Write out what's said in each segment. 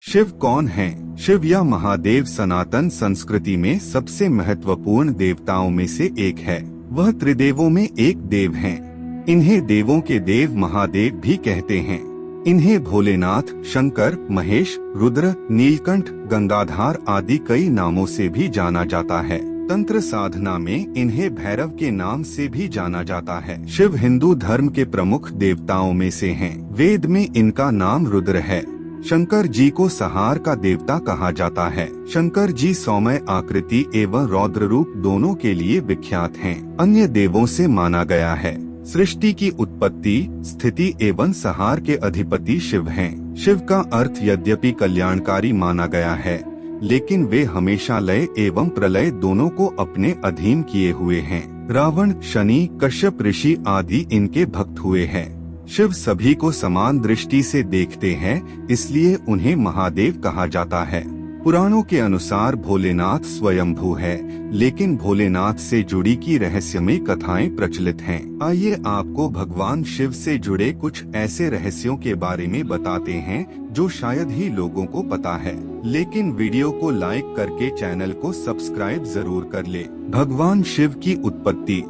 शिव कौन हैं? शिव या महादेव सनातन संस्कृति में सबसे महत्वपूर्ण देवताओं में से एक है। वह त्रिदेवों में एक देव हैं। इन्हें देवों के देव महादेव भी कहते हैं। इन्हें भोलेनाथ, शंकर, महेश, रुद्र, नीलकंठ, गंगाधार आदि कई नामों से भी जाना जाता है। तंत्र साधना में इन्हें भैरव के नाम से भी जाना जाता है। शिव हिंदू धर्म के प्रमुख देवताओं में से हैं। वेद में इनका नाम रुद्र है। शंकर जी को संहार का देवता कहा जाता है। शंकर जी सौम्य आकृति एवं रौद्र रूप दोनों के लिए विख्यात हैं। अन्य देवों से माना गया है सृष्टि की उत्पत्ति, स्थिति एवं संहार के अधिपति शिव हैं। शिव का अर्थ यद्यपि कल्याणकारी माना गया है, लेकिन वे हमेशा लय एवं प्रलय दोनों को अपने अधीन किए हुए हैं। रावण, शनि, कश्यप ऋषि आदि इनके भक्त हुए हैं। शिव सभी को समान दृष्टि से देखते हैं, इसलिए उन्हें महादेव कहा जाता है। पुराणों के अनुसार भोलेनाथ स्वयंभू है, लेकिन भोलेनाथ से जुड़ी की रहस्यमय कथाएं प्रचलित हैं। आइए आपको भगवान शिव से जुड़े कुछ ऐसे रहस्यों के बारे में बताते हैं जो शायद ही लोगों को पता है, लेकिन वीडियो को लाइक करके चैनल को सब्सक्राइब जरूर कर ले। भगवान शिव की उत्पत्ति।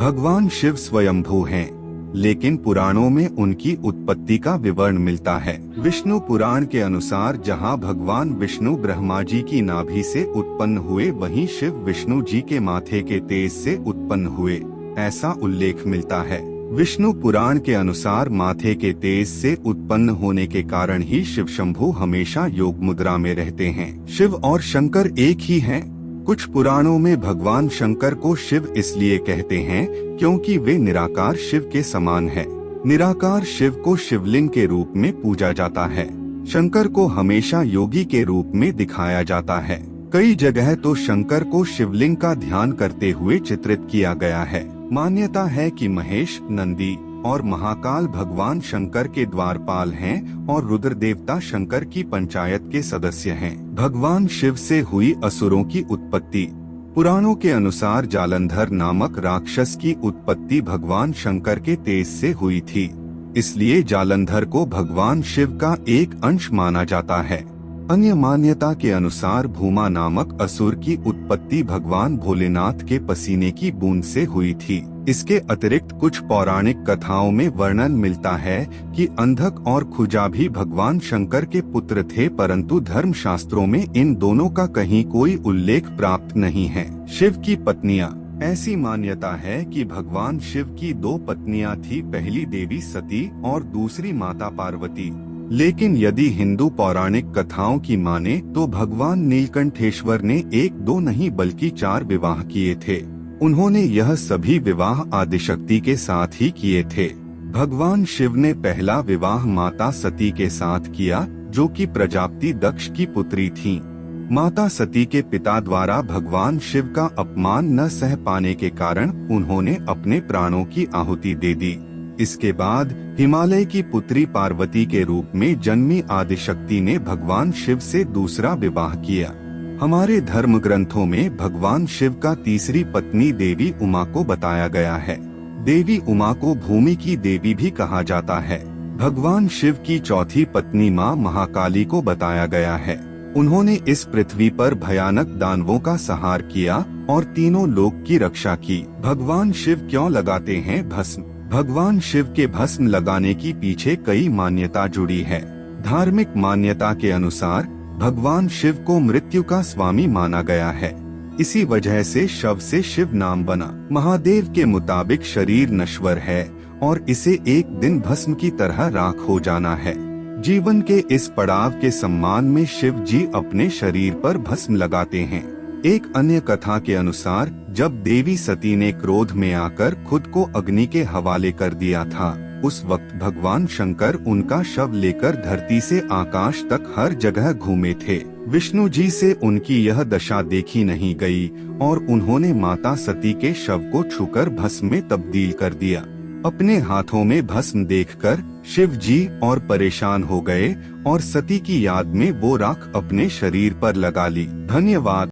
भगवान शिव स्वयंभू हैं, लेकिन पुराणों में उनकी उत्पत्ति का विवरण मिलता है। विष्णु पुराण के अनुसार जहां भगवान विष्णु ब्रह्मा जी की नाभि से उत्पन्न हुए, वहीं शिव विष्णु जी के माथे के तेज से उत्पन्न हुए, ऐसा उल्लेख मिलता है। विष्णु पुराण के अनुसार माथे के तेज से उत्पन्न होने के कारण ही शिव शंभु हमेशा योग मुद्रा में रहते हैं। शिव और शंकर एक ही हैं। कुछ पुराणों में भगवान शंकर को शिव इसलिए कहते हैं क्योंकि वे निराकार शिव के समान है। निराकार शिव को शिवलिंग के रूप में पूजा जाता है। शंकर को हमेशा योगी के रूप में दिखाया जाता है। कई जगह तो शंकर को शिवलिंग का ध्यान करते हुए चित्रित किया गया है। मान्यता है कि महेश, नंदी और महाकाल भगवान शंकर के द्वारपाल हैं और रुद्र देवता शंकर की पंचायत के सदस्य हैं। भगवान शिव से हुई असुरों की उत्पत्ति। पुराणों के अनुसार जालंधर नामक राक्षस की उत्पत्ति भगवान शंकर के तेज से हुई थी, इसलिए जालंधर को भगवान शिव का एक अंश माना जाता है। अन्य मान्यता के अनुसार भूमा नामक असुर की उत्पत्ति भगवान भोलेनाथ के पसीने की बूंद से हुई थी। इसके अतिरिक्त कुछ पौराणिक कथाओं में वर्णन मिलता है कि अंधक और खुजा भी भगवान शंकर के पुत्र थे, परंतु धर्म शास्त्रों में इन दोनों का कहीं कोई उल्लेख प्राप्त नहीं है। शिव की पत्नियां। ऐसी मान्यता है कि भगवान शिव की दो पत्नियां थी, पहली देवी सती और दूसरी माता पार्वती। लेकिन यदि हिंदू पौराणिक कथाओं की माने तो भगवान नीलकंठेश्वर ने एक दो नहीं बल्कि 4 विवाह किए थे। उन्होंने यह सभी विवाह आदिशक्ति के साथ ही किए थे। भगवान शिव ने पहला विवाह माता सती के साथ किया, जो कि प्रजापति दक्ष की पुत्री थीं। माता सती के पिता द्वारा भगवान शिव का अपमान न सह पाने के कारण उन्होंने अपने प्राणों की आहुति दे दी। इसके बाद हिमालय की पुत्री पार्वती के रूप में जन्मी आदिशक्ति ने भगवान शिव से दूसरा विवाह किया। हमारे धर्म ग्रंथों में भगवान शिव का तीसरी पत्नी देवी उमा को बताया गया है। देवी उमा को भूमि की देवी भी कहा जाता है। भगवान शिव की चौथी पत्नी मां महाकाली को बताया गया है। उन्होंने इस पृथ्वी पर भयानक दानवों का संहार किया और तीनों लोक की रक्षा की। भगवान शिव क्यों लगाते हैं भस्म? भगवान शिव के भस्म लगाने की पीछे कई मान्यता जुड़ी है। धार्मिक मान्यता के अनुसार भगवान शिव को मृत्यु का स्वामी माना गया है, इसी वजह से शव से शिव नाम बना। महादेव के मुताबिक शरीर नश्वर है और इसे एक दिन भस्म की तरह राख हो जाना है। जीवन के इस पड़ाव के सम्मान में शिव जी अपने शरीर पर भस्म लगाते हैं। एक अन्य कथा के अनुसार जब देवी सती ने क्रोध में आकर खुद को अग्नि के हवाले कर दिया था, उस वक्त भगवान शंकर उनका शव लेकर धरती से आकाश तक हर जगह घूमे थे। विष्णु जी से उनकी यह दशा देखी नहीं गई और उन्होंने माता सती के शव को छूकर भस्म में तब्दील कर दिया। अपने हाथों में भस्म देखकर शिव जी और परेशान हो गए और सती की याद में वो राख अपने शरीर पर लगा ली। धन्यवाद।